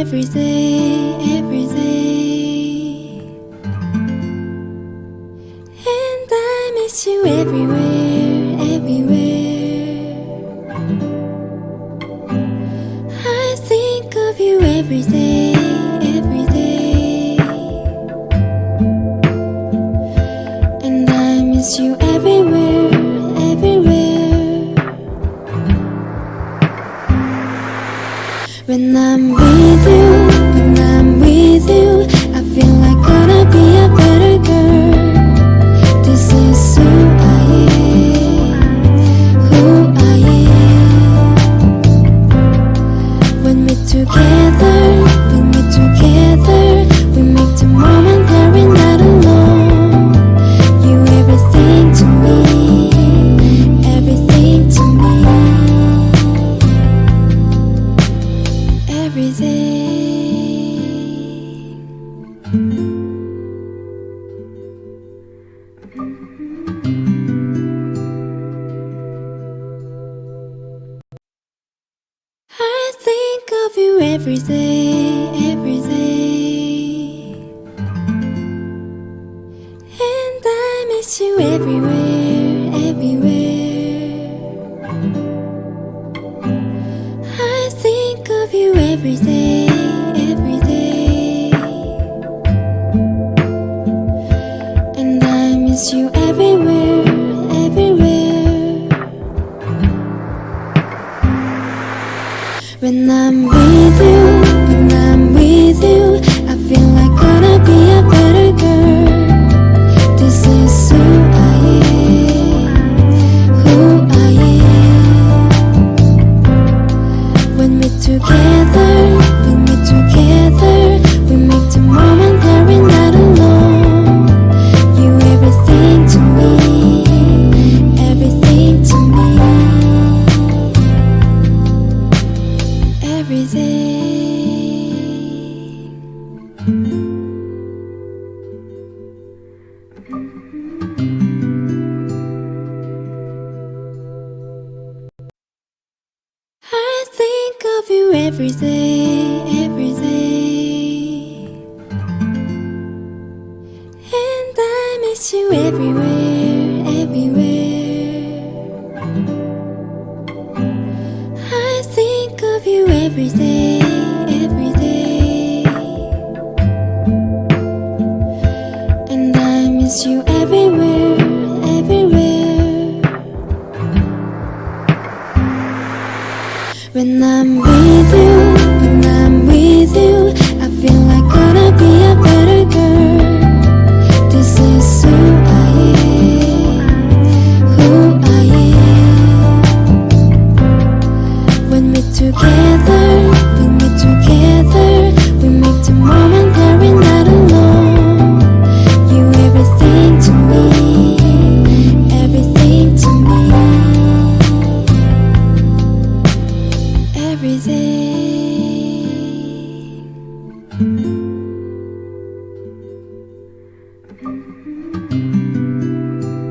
every day, every day. And I miss you everywhere, everywhere. I think of you every day, every day. And I miss you everywhere, everywhere. When I'm with you, when I'm with you, I feel like gonna be a better girl. This is who I am, who I am. When we're together, we make the moment that we're not alone. You everything to me, everything to me. Every day. I think of you every day, every day. And I miss you everywhere, everywhere. I think of you every day, every day. And I miss you everywhere, everywhere. When I'm with you, when I'm with you, I feel like gonna be a better girl. This is who I am, who I am. When we're together, we make the moment that we're not alone. You everything to me, everything to me. Every day. I think of you every day, every day. And I miss you everywhere, everywhere. I think of you every day, every day. And I miss you everywhere, everywhere. When I'm with you, I feel like gonna be a better girl. This is who I am, who I am. When we're together, we make the moment that we're not alone. You everything to me, everything to me. Every day.